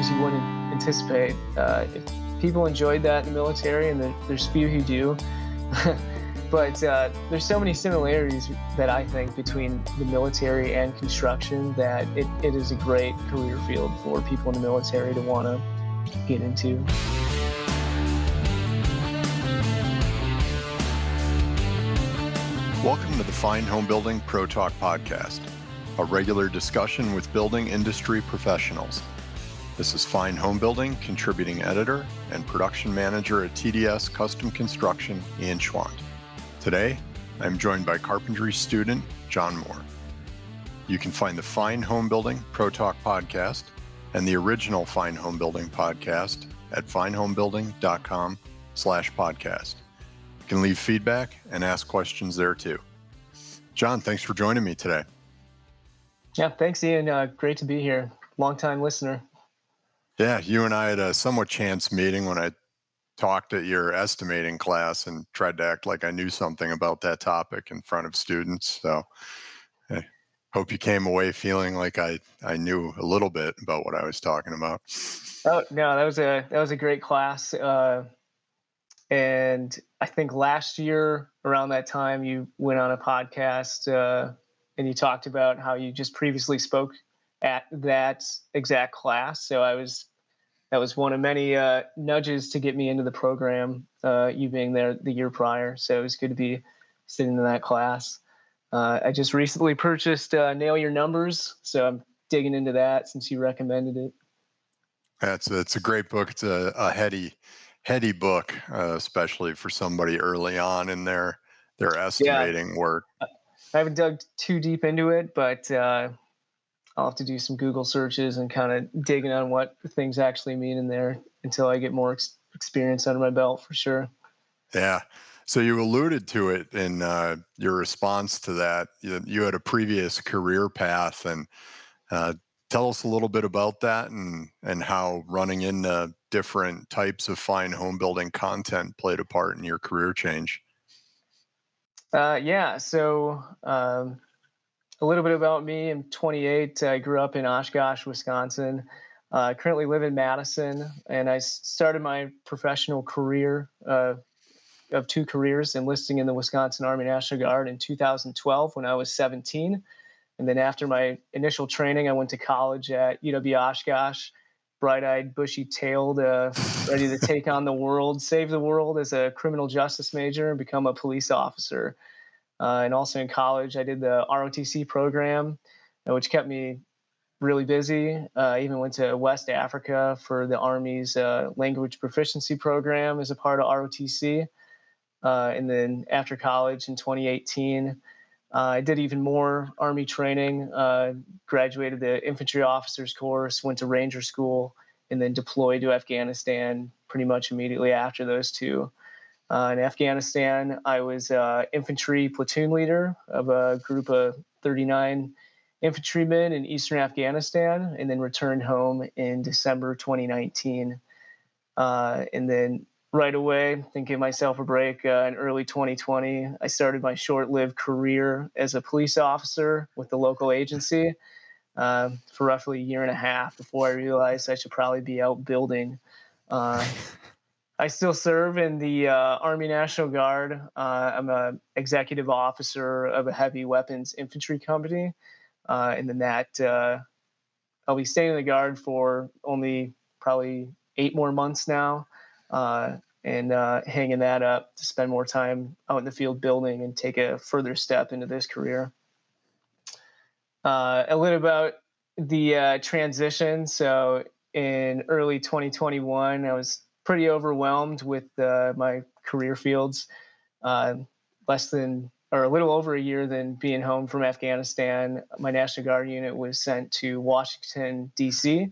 things you wouldn't anticipate. If people enjoyed that in the military, and there's few who do, but there's so many similarities that I think between the military and construction that it is a great career field for people in the military to want to get into. Welcome to the Fine Homebuilding Pro Talk podcast, a regular discussion with building industry professionals. This is Fine Homebuilding contributing editor and production manager at TDS Custom Construction, Ian Schwant. Today, I'm joined by Carpentry student Jon Moore. You can find the Fine Homebuilding Pro Talk podcast and the original Fine Homebuilding podcast at finehomebuilding.com/podcast. You can leave feedback and ask questions there too. Jon, thanks for joining me today. Yeah, thanks, Ian. Great to be here. Long-time listener. Yeah, you and I had a somewhat chance meeting when I talked at your estimating class and tried to act like I knew something about that topic in front of students. So I hope you came away feeling like I knew a little bit about what I was talking about. Oh no, that was a great class. And I think last year around that time, you went on a podcast and you talked about how you just previously spoke at that exact class. So that was one of many nudges to get me into the program, you being there the year prior. So it was good to be sitting in that class. I just recently purchased Nail Your Numbers, so I'm digging into that since you recommended it. It's a great book. It's a heady book, especially for somebody early on in their estimating work. I haven't dug too deep into it, but I'll have to do some Google searches and kind of digging on what things actually mean in there until I get more experience under my belt for sure. Yeah. So you alluded to it in your response to that. You had a previous career path, and tell us a little bit about that and how running into different types of fine home building content played a part in your career change. So a little bit about me. I'm 28. I grew up in Oshkosh, Wisconsin. Currently live in Madison, and I started my professional career of two careers, enlisting in the Wisconsin Army National Guard in 2012 when I was 17. And then after my initial training, I went to college at UW Oshkosh, bright-eyed, bushy-tailed, ready to take on the world, save the world as a criminal justice major and become a police officer. And also in college, I did the ROTC program, which kept me really busy. I even went to West Africa for the Army's language proficiency program as a part of ROTC. And then after college in 2018, I did even more Army training, graduated the infantry officers course, went to Ranger School, and then deployed to Afghanistan pretty much immediately after those two. In Afghanistan, I was infantry platoon leader of a group of 39 infantrymen in eastern Afghanistan, and then returned home in December 2019. And then right away, thinking myself a break in early 2020, I started my short-lived career as a police officer with the local agency for roughly a year and a half before I realized I should probably be out building. I still serve in the Army National Guard. I'm an executive officer of a heavy weapons infantry company. And then I'll be staying in the Guard for only probably 8 more months now, and hanging that up to spend more time out in the field building and take a further step into this career. A little about the transition. So in early 2021, I was pretty overwhelmed with my career fields. Less than or a little over a year than being home from Afghanistan, my National Guard unit was sent to Washington, D.C.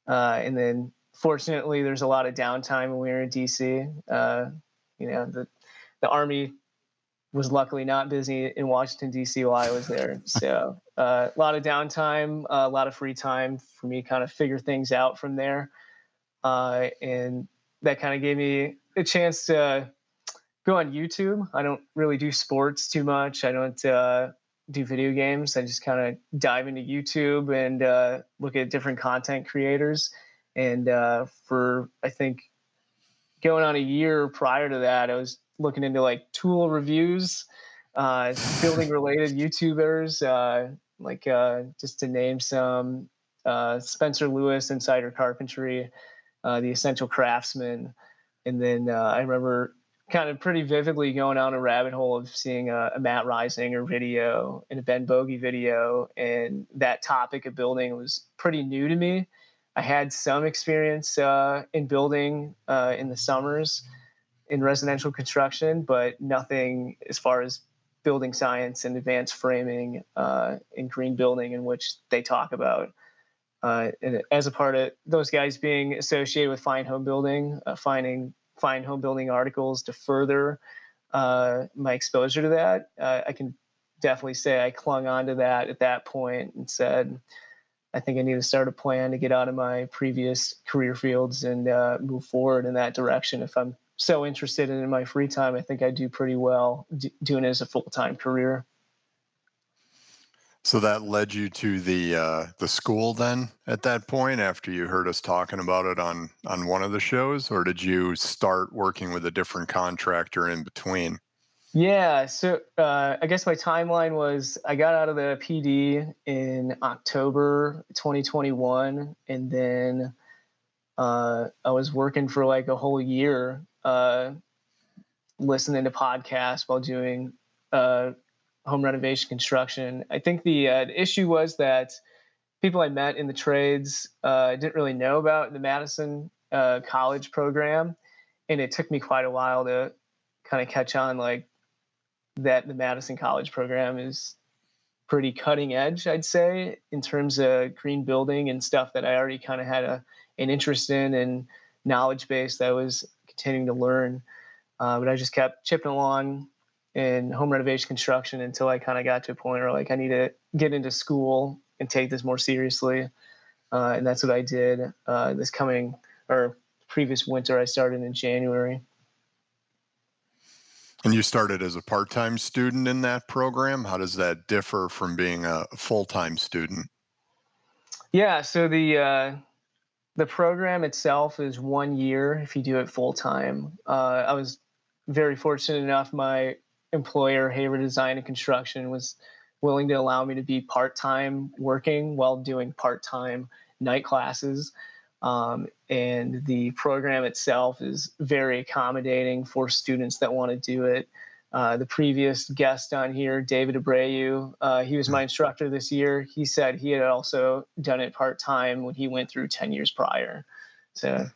And then fortunately, there's a lot of downtime when we were in D.C. The Army was luckily not busy in Washington, D.C. while I was there. So a lot of downtime, a lot of free time for me to kind of figure things out from there. And that kind of gave me a chance to go on YouTube. I don't really do sports too much. I don't do video games. I just kind of dive into YouTube and look at different content creators. And for, I think, going on a year prior to that, I was looking into like tool reviews, building related YouTubers, just to name some, Spencer Lewis, Insider Carpentry, the Essential Craftsman. And then I remember kind of pretty vividly going down a rabbit hole of seeing a Matt Reisinger video and a Ben Bogey video. And that topic of building was pretty new to me. I had some experience in building in the summers in residential construction, but nothing as far as building science and advanced framing in green building, in which they talk about. And as a part of those guys being associated with Fine Homebuilding, finding Fine Homebuilding articles to further my exposure to that, I can definitely say I clung on to that at that point and said, I think I need to start a plan to get out of my previous career fields and move forward in that direction. If I'm so interested in my free time, I think I do pretty well doing it as a full-time career. So that led you to the school then at that point after you heard us talking about it on one of the shows, or did you start working with a different contractor in between? Yeah, so I guess my timeline was I got out of the PD in October 2021, and then I was working for like a whole year, listening to podcasts while doing home renovation construction. I think the issue was that people I met in the trades didn't really know about the Madison College program, and it took me quite a while to kind of catch on, like, that the Madison College program is pretty cutting edge, I'd say, in terms of green building and stuff that I already kind of had an interest in and knowledge base that I was continuing to learn. But I just kept chipping along in home renovation construction until I kind of got to a point where, like, I need to get into school and take this more seriously. And that's what I did this coming or previous winter. I started in January. And you started as a part-time student in that program. How does that differ from being a full-time student? Yeah, so the program itself is 1 year if you do it full time. I was very fortunate enough. My employer, Hayward Design and Construction, was willing to allow me to be part time working while doing part time night classes. And the program itself is very accommodating for students that want to do it. The previous guest on here, David Abreu, he was my instructor this year. He said he had also done it part-time when he went through 10 years prior. So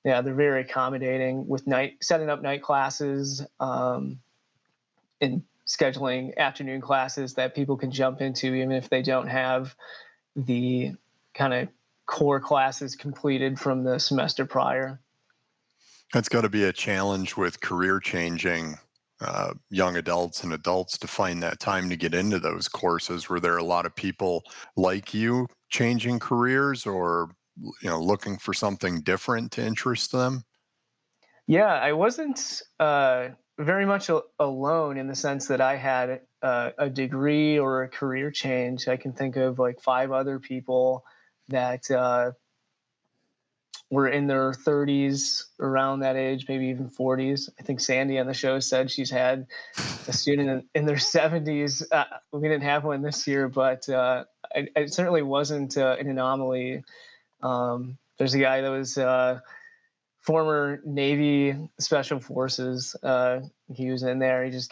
yeah, they're very accommodating with setting up night classes, and scheduling afternoon classes that people can jump into even if they don't have the kind of core classes completed from the semester prior. That's got to be a challenge with career changing young adults and adults to find that time to get into those courses. Were there a lot of people like you changing careers or looking for something different to interest them? Yeah, I wasn't very much alone in the sense that I had a degree or a career change. I can think of like 5 other people that were in their 30s, around that age, maybe even 40s. I think Sandy on the show said she's had a student in their 70s. We didn't have one this year, but I certainly wasn't an anomaly. There's a guy that was former Navy Special Forces. He was in there. He just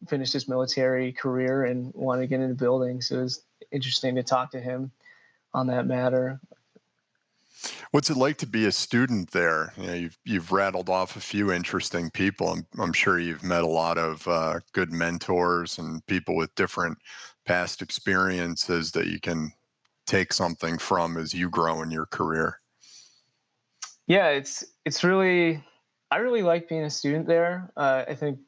finished his military career and wanted to get into building. So it was interesting to talk to him on that matter. What's it like to be a student there? You've rattled off a few interesting people. I'm sure you've met a lot of good mentors and people with different past experiences that you can take something from as you grow in your career. Yeah, I really like being a student there. I think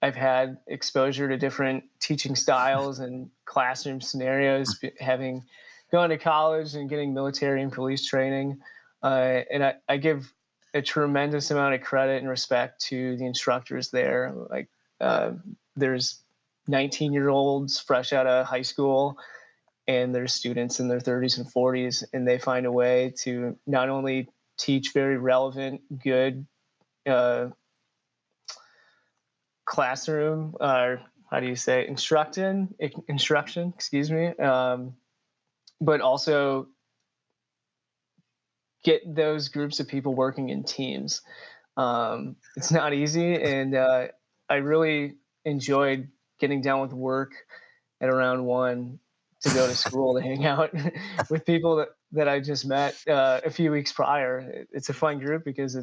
I've had exposure to different teaching styles and classroom scenarios, having gone to college and getting military and police training. And I give a tremendous amount of credit and respect to the instructors there. Like, there's 19-year-olds fresh out of high school, and there's students in their 30s and 40s, and they find a way to not only teach very relevant, good uh, classroom, or how do you say instruction, excuse me, but also get those groups of people working in teams. It's not easy, and I really enjoyed getting done with work at around 1 to go to school to hang out with people that I just met a few weeks prior. It's a fun group because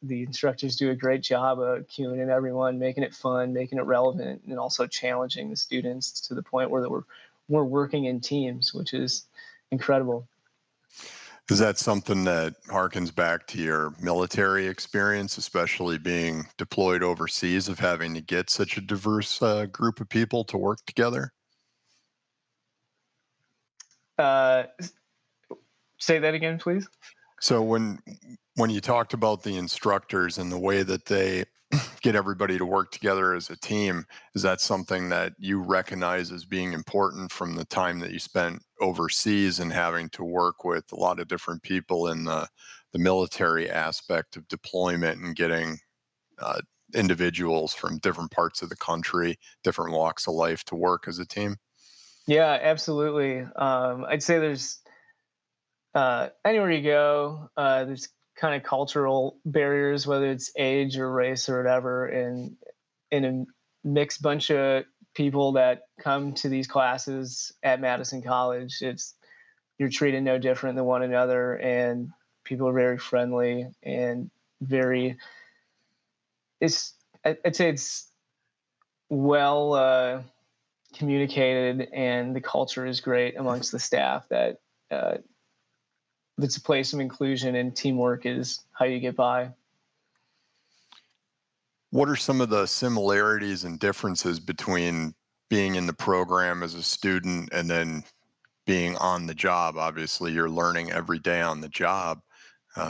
the instructors do a great job of cueing in everyone, making it fun, making it relevant, and also challenging the students to the point where we're working in teams, which is incredible. Is that something that harkens back to your military experience, especially being deployed overseas, of having to get such a diverse group of people to work together? Uh, Say that again, please. So when you talked about the instructors and the way that they get everybody to work together as a team, is that something that you recognize as being important from the time that you spent overseas and having to work with a lot of different people in the military aspect of deployment and getting uh, individuals from different parts of the country, different walks of life to work as a team? Yeah, absolutely. I'd say there's anywhere you go, there's kind of cultural barriers, whether it's age or race or whatever, and in a mixed bunch of people that come to these classes at Madison College, you're treated no different than one another, and people are very friendly and very. It's I'd say it's well communicated, and the culture is great amongst the staff. That uh, it's a place of inclusion, and teamwork is how you get by. What are some of the similarities and differences between being in the program as a student and then being on the job? Obviously, you're learning every day on the job.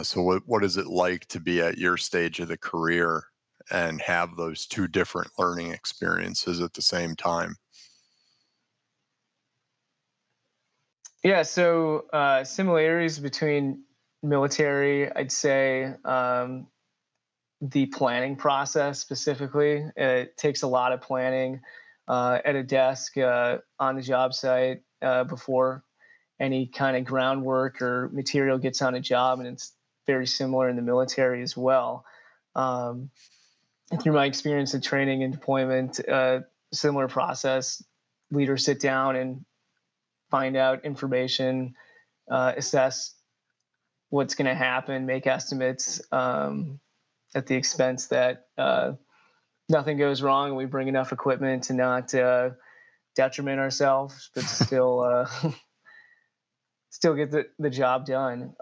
So, what is it like to be at your stage of the career and have those two different learning experiences at the same time? Yeah, so similarities between military, I'd say the planning process specifically. It takes a lot of planning at a desk on the job site before any kind of groundwork or material gets on a job, and it's very similar in the military as well. Um, Through my experience in training and deployment, similar process. Leaders sit down and find out information, assess what's going to happen, make estimates at the expense that nothing goes wrong, and we bring enough equipment to not detriment ourselves, but still still get the job done.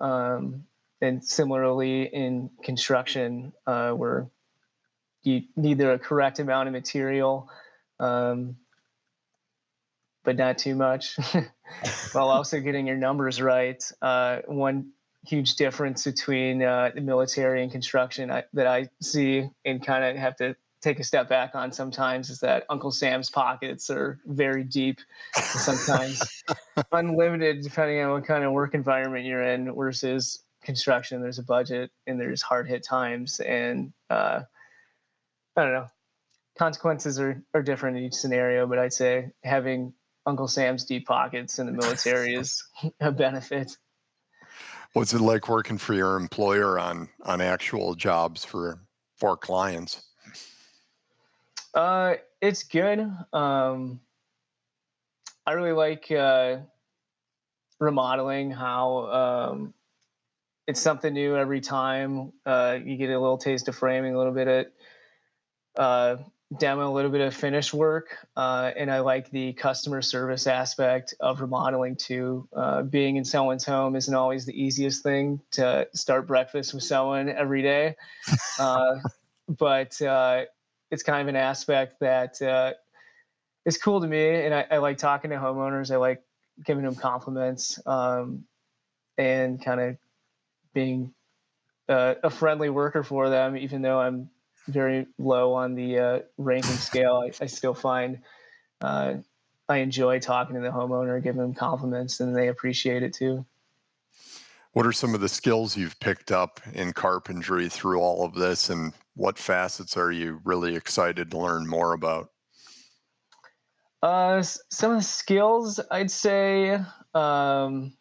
And similarly in construction, where you need the correct amount of material, um, but not too much, while also getting your numbers right. One huge difference between the military and construction that I see and kind of have to take a step back on sometimes is that Uncle Sam's pockets are very deep, sometimes unlimited, depending on what kind of work environment you're in, versus construction. There's a budget and there's hard hit times. And I don't know, consequences are different in each scenario, but I'd say having Uncle Sam's deep pockets in the military is a benefit. What's it like working for your employer on actual jobs for clients? It's good. I really like remodeling, how it's something new every time. You get a little taste of framing, a little bit of uh, demo, a little bit of finish work, and I like the customer service aspect of remodeling too. Being in someone's home isn't always the easiest thing to start breakfast with someone every day, uh, but it's kind of an aspect that is cool to me, and I like talking to homeowners. I like giving them compliments, and kind of being a friendly worker for them, even though I'm very low on the ranking scale. I still find uh, I enjoy talking to the homeowner, giving them compliments, and they appreciate it too. What are some of the skills you've picked up in carpentry through all of this, and what facets are you really excited to learn more about? Some of the skills I'd say, um,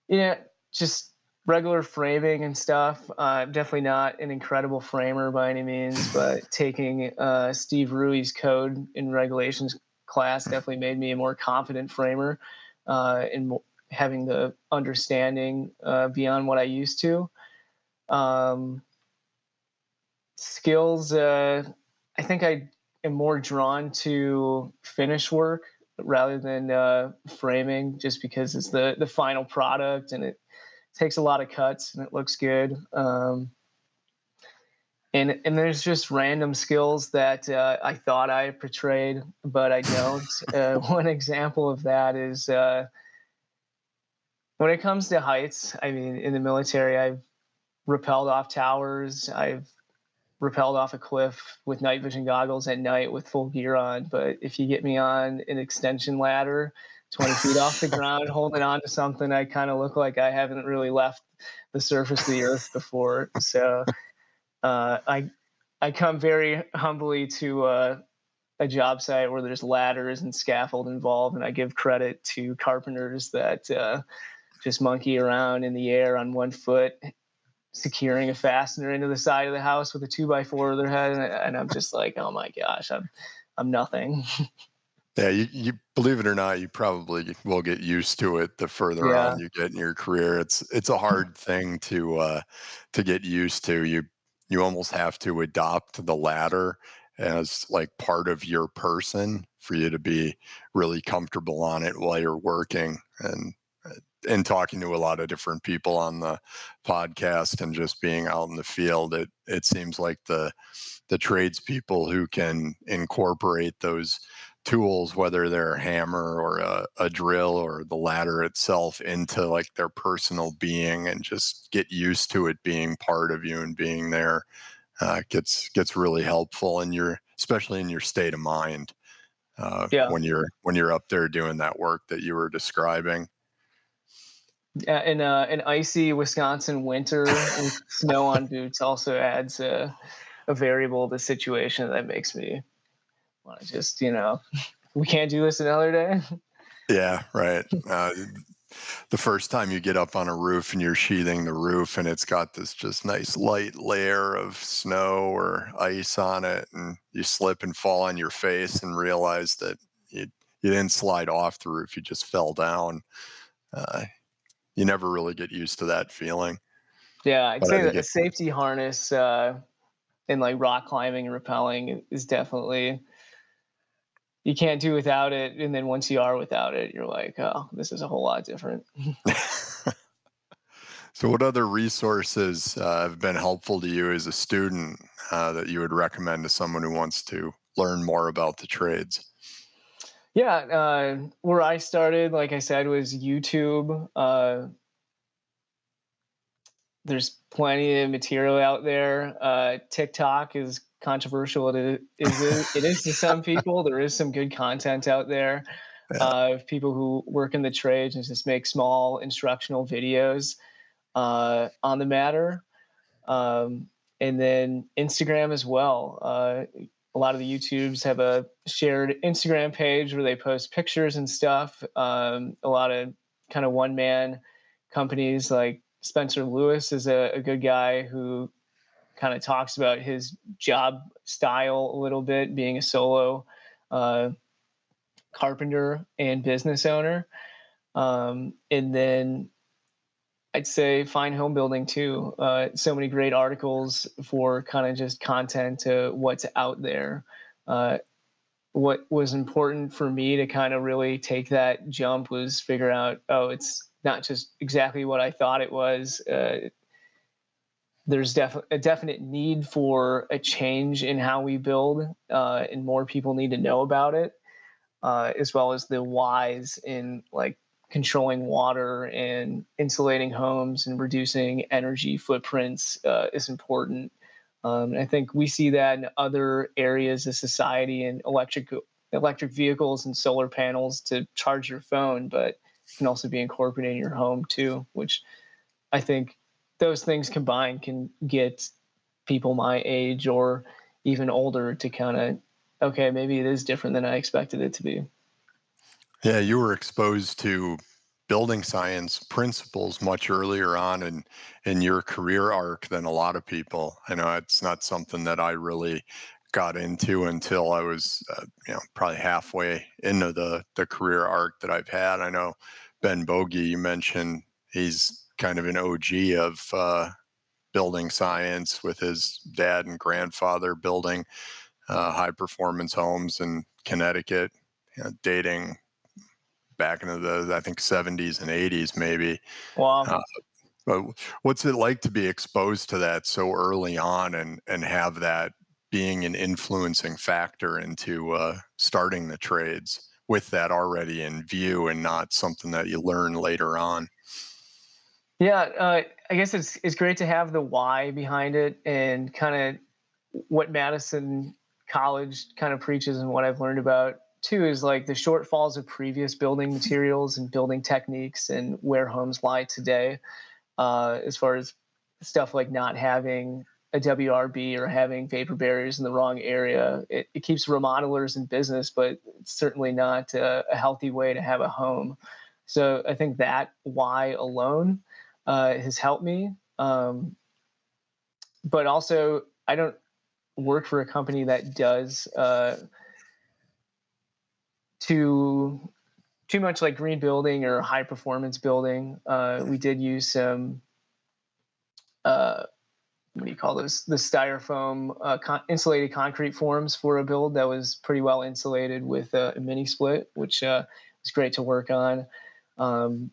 yeah, just regular framing and stuff. Definitely not an incredible framer by any means, but taking Steve Rui's code and regulations class definitely made me a more confident framer, and having the understanding beyond what I used to. Um, Skills, I think I am more drawn to finish work rather than framing, just because it's the final product and it takes a lot of cuts and it looks good. And there's just random skills that I thought I portrayed, but I don't. One example of that is when it comes to heights. I mean, in the military, I've rappelled off towers. I've rappelled off a cliff with night vision goggles at night with full gear on. But if you get me on an extension ladder 20 feet off the ground, holding on to something, I kind of look like I haven't really left the surface of the earth before. So I come very humbly to a job site where there's ladders and scaffold involved, and I give credit to carpenters that just monkey around in the air on one foot, securing a fastener into the side of the house with a 2x4 of their head, and I'm just like, oh my gosh, I'm nothing. Yeah, you believe it or not, you probably will get used to it the further Yeah, on you get in your career. It's a hard thing to get used to. You almost have to adopt the ladder as like part of your person for you to be really comfortable on it while you're working. And talking to a lot of different people on the podcast and just being out in the field, it seems like the tradespeople who can incorporate those tools, whether they're a hammer or a drill or the ladder itself, into like their personal being and just get used to it being part of you and being there, gets really helpful in your, especially in your state of mind, yeah, when you're up there doing that work that you were describing. yeah. In an icy Wisconsin winter with snow on boots also adds a variable to the situation that makes me want to just, we can't do this another day. Yeah, right. The first time you get up on a roof and you're sheathing the roof and it's got this just nice light layer of snow or ice on it, and you slip and fall on your face and realize that you didn't slide off the roof, you just fell down. Uh, you never really get used to that feeling. Yeah, I'd But I say think that a it, safety harness in like rock climbing and rappelling is definitely, you can't do without it. And then once you are without it, you're like, oh, this is a whole lot different. so what other resources have been helpful to you as a student that you would recommend to someone who wants to learn more about the trades? Yeah, where I started, like I said, was YouTube. There's plenty of material out there. TikTok is controversial. It is to some people. There is some good content out there Yeah. of people who work in the trades and just make small instructional videos on the matter. Um, and then Instagram as well. A lot of the YouTubes have a shared Instagram page where they post pictures and stuff. A lot of kind of one man companies like Spencer Lewis is a good guy who kind of talks about his job style a little bit, being a solo uh, carpenter and business owner. And then I'd say Fine Homebuilding too. So many great articles for kind of just content to what's out there. Uh, what was important for me to kind of really take that jump was figure out, oh, it's not just exactly what I thought it was. There's a definite need for a change in how we build, and more people need to know about it, as well as the whys in like controlling water and insulating homes and reducing energy footprints is important. I think we see that in other areas of society, and electric vehicles and solar panels to charge your phone, but it can also be incorporated in your home too, which I think those things combined can get people my age or even older to kind of, okay, maybe it is different than I expected it to be. Yeah, you were exposed to building science principles much earlier on in your career arc than a lot of people. I know it's not something that I really got into until I was, probably halfway into the career arc that I've had. I know Ben Bogey, you mentioned he's kind of an OG of building science with his dad and grandfather building high performance homes in Connecticut, dating back into the, I think, 70s and 80s, maybe. Wow. Uh, but what's it like to be exposed to that so early on and have that being an influencing factor into starting the trades with that already in view and not something that you learn later on? Yeah, I guess it's great to have the why behind it, and kind of what Madison College kind of preaches, and what I've learned about too is like the shortfalls of previous building materials and building techniques, and where homes lie today, as far as stuff like not having a WRB or having vapor barriers in the wrong area. It keeps remodelers in business, but it's certainly not a healthy way to have a home. So I think that why alone has helped me. But also, I don't work for a company that does too too much like green building or high performance building. We did use some uh, what do you call those? The styrofoam insulated concrete forms for a build that was pretty well insulated with a mini split, which was great to work on. Um,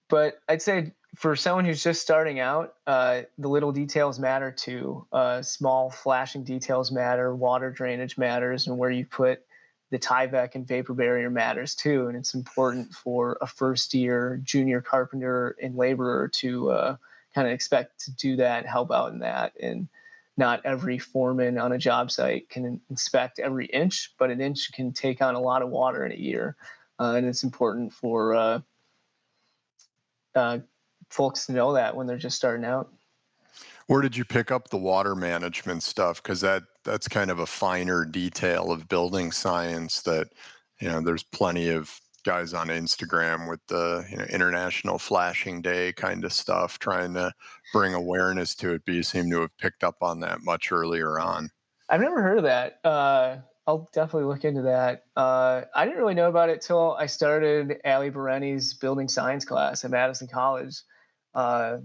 but I'd say for someone who's just starting out, the little details matter too. Small flashing details matter. Water drainage matters, and where you put the Tyvek and vapor barrier matters too. And it's important for a first year junior carpenter and laborer to kind of expect to do that, help out in that. And not every foreman on a job site can inspect every inch, but an inch can take on a lot of water in a year. And it's important for uh, folks to know that when they're just starting out. Where did you pick up the water management stuff? Because that's kind of a finer detail of building science that, there's plenty of guys on Instagram with the, International Flashing Day kind of stuff trying to bring awareness to it, but you seem to have picked up on that much earlier on. I've never heard of that. I'll definitely look into that. I didn't really know about it till I started Ali Bereni's building science class at Madison College. Uh,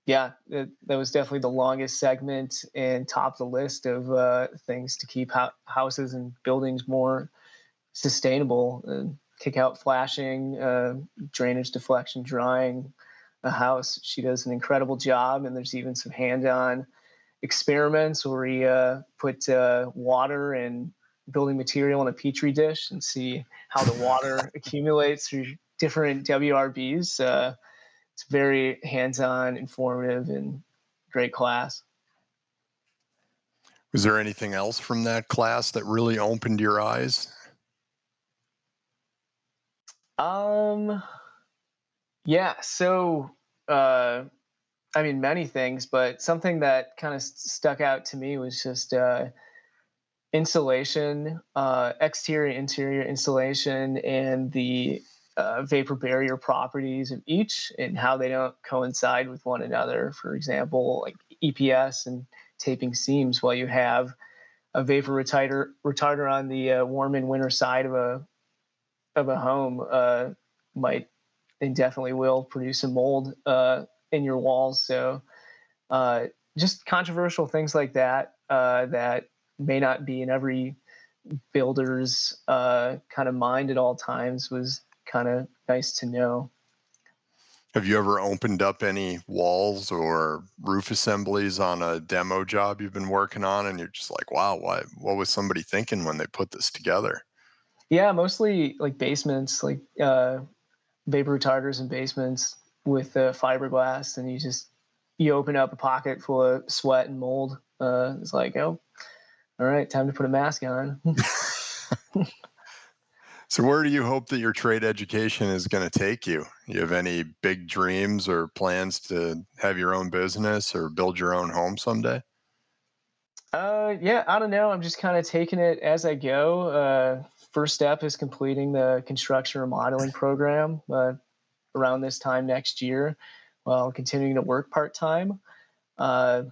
yeah, that was definitely the longest segment and top the list of things to keep houses and buildings more sustainable. Kick out flashing, drainage deflection, drying a house. She does an incredible job, and there's even some hand-on experiments where we put water and building material in a petri dish and see how the water accumulates through different WRBs. It's very hands-on, informative, and great class. Was there anything else from that class that really opened your eyes? Um, yeah. So, uh, I mean, many things, but something that kind of stuck out to me was just insulation, exterior, interior insulation, and the vapor barrier properties of each, and how they don't coincide with one another. For example, like EPS and taping seams, while you have a vapor retarder on the warm and winter side of a home, might and definitely will produce a mold in your walls. So uh, just controversial things like that that may not be in every builder's kind of mind at all times was kind of nice to know. Have you ever opened up any walls or roof assemblies on a demo job you've been working on, and you're just like, wow, what was somebody thinking when they put this together? Yeah, mostly like basements, like vapor retarders in basements with fiberglass, and you just you open up a pocket full of sweat and mold. It's like, oh, all right, time to put a mask on. So where do you hope that your trade education is going to take you? You have any big dreams or plans to have your own business or build your own home someday? Yeah, I don't know. I'm just kind of taking it as I go. First step is completing the construction remodeling program around this time next year, while continuing to work part time. Uh,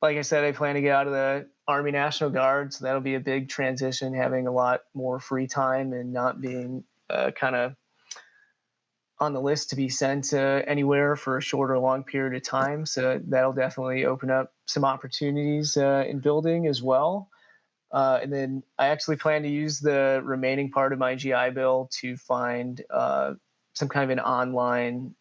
like I said, I plan to get out of the Army National Guard, so that'll be a big transition, having a lot more free time and not being kind of on the list to be sent anywhere for a short or long period of time. So that'll definitely open up some opportunities in building as well. And then I actually plan to use the remaining part of my GI Bill to find some kind of an online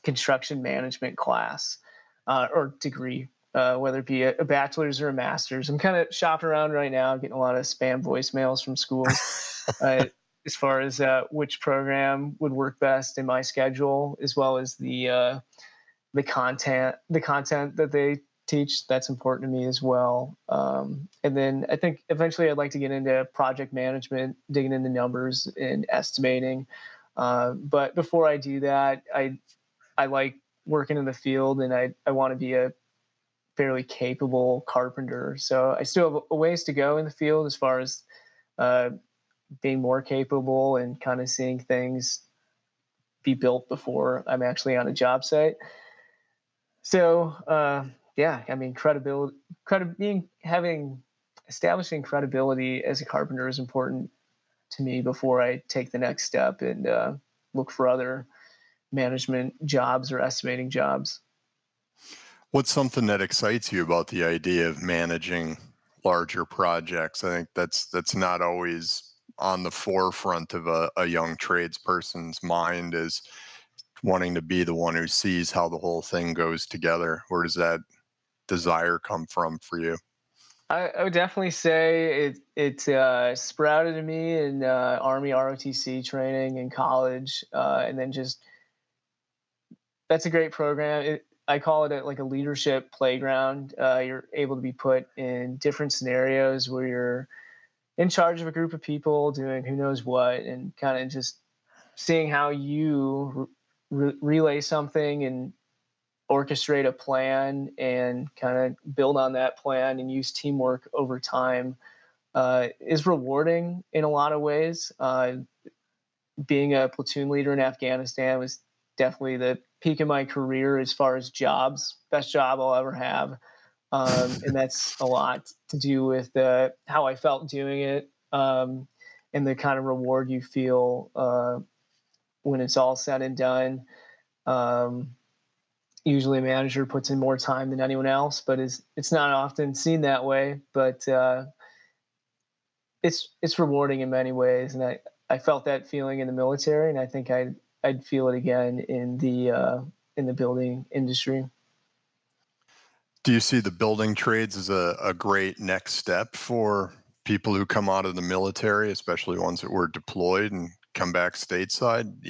construction management class or degree, whether it be a bachelor's or a master's. I'm kind of shopping around right now, getting a lot of spam voicemails from schools uh, as far as which program would work best in my schedule, as well as the content that they teach. That's important to me as well. And then I think eventually I'd like to get into project management, digging into numbers and estimating. But before I do that, I like working in the field, and I want to be a fairly capable carpenter. So I still have a ways to go in the field as far as uh, being more capable and kind of seeing things be built before I'm actually on a job site. So yeah, I mean, establishing credibility as a carpenter is important to me before I take the next step and look for other management jobs or estimating jobs. What's something that excites you about the idea of managing larger projects? I think that's not always on the forefront of a young tradesperson's mind, is wanting to be the one who sees how the whole thing goes together. Where does that desire come from for you? I would definitely say it sprouted in me in Army ROTC training in college, and then just that's a great program. I call it like a leadership playground. You're able to be put in different scenarios where you're in charge of a group of people doing who knows what, and kind of just seeing how you relay something and orchestrate a plan and kind of build on that plan and use teamwork over time is rewarding in a lot of ways. Being a platoon leader in Afghanistan was definitely the peak of my career as far as jobs, best job I'll ever have. And that's a lot to do with how I felt doing it, and the kind of reward you feel when it's all said and done. Um, Usually, a manager puts in more time than anyone else, but it's not often seen that way. But it's rewarding in many ways, and I felt that feeling in the military, and I think I'd feel it again in the building industry. Do you see the building trades as a great next step for people who come out of the military, especially ones that were deployed and come back stateside?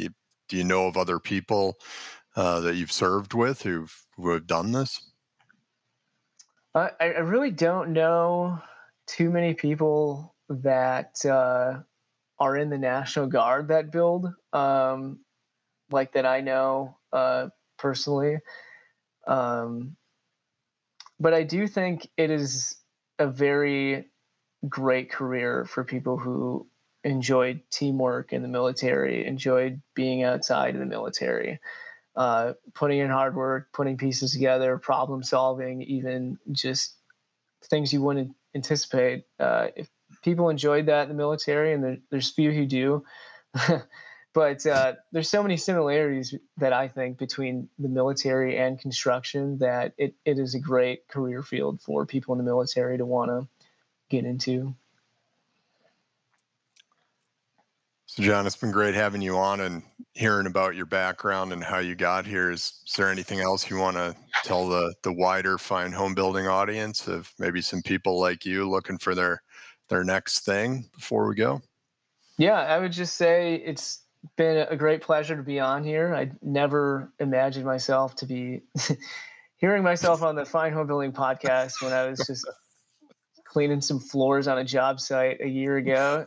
Do you know of other people that you've served with who have done this? I really don't know too many people that are in the National Guard that build, like that I know personally. Um, but I do think it is a very great career for people who enjoyed teamwork in the military, enjoyed being outside of the military, putting in hard work, putting pieces together, problem solving, even just things you wouldn't anticipate. If people enjoyed that in the military, and there's few who do, but there's so many similarities that I think between the military and construction that it is a great career field for people in the military to want to get into. So, John, it's been great having you on and hearing about your background and how you got here. Is there anything else you want to tell the wider fine home building audience, of maybe some people like you looking for their next thing before we go? Yeah, I would just say it's been a great pleasure to be on here. I never imagined myself to be hearing myself on the Fine Homebuilding podcast when I was just cleaning some floors on a job site a year ago.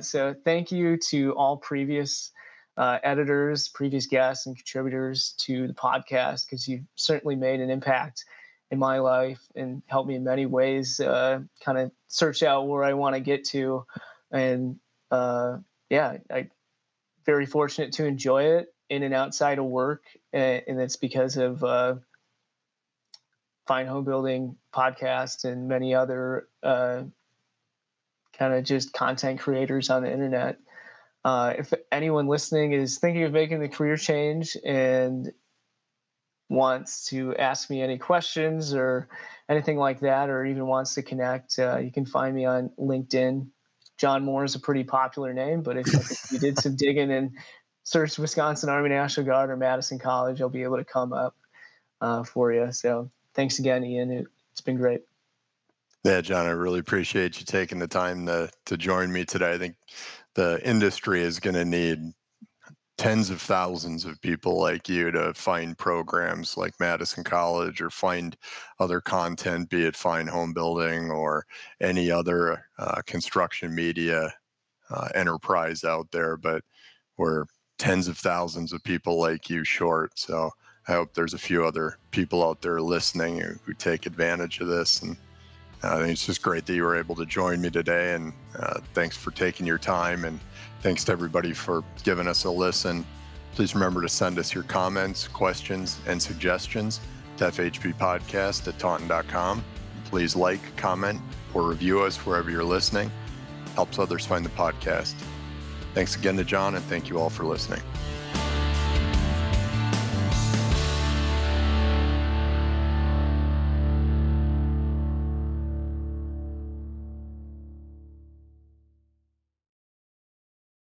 So thank you to all previous editors, previous guests, and contributors to the podcast, because you've certainly made an impact in my life and helped me in many ways kind of search out where I want to get to. And I'm very fortunate to enjoy it in and outside of work. And it's because of Fine Homebuilding podcast and many other kind of just content creators on the internet. If anyone listening is thinking of making the career change and wants to ask me any questions or anything like that, or even wants to connect, you can find me on LinkedIn. Jon Moore is a pretty popular name, but if you did some digging and search Wisconsin Army National Guard or Madison College, I'll be able to come up for you. So thanks again, Ian. It's been great. Yeah, Jon, I really appreciate you taking the time to join me today. I think the industry is going to need tens of thousands of people like you to find programs like Madison College or find other content, be it Fine Homebuilding or any other construction media enterprise out there. But we're tens of thousands of people like you short. So I hope there's a few other people out there listening who take advantage of this. And I think it's just great that you were able to join me today, and thanks for taking your time, and thanks to everybody for giving us a listen. Please remember to send us your comments, questions, and suggestions to fhbpodcast@taunton.com. Please like, comment, or review us wherever you're listening. Helps others find the podcast. Thanks again to Jon, and thank you all for listening.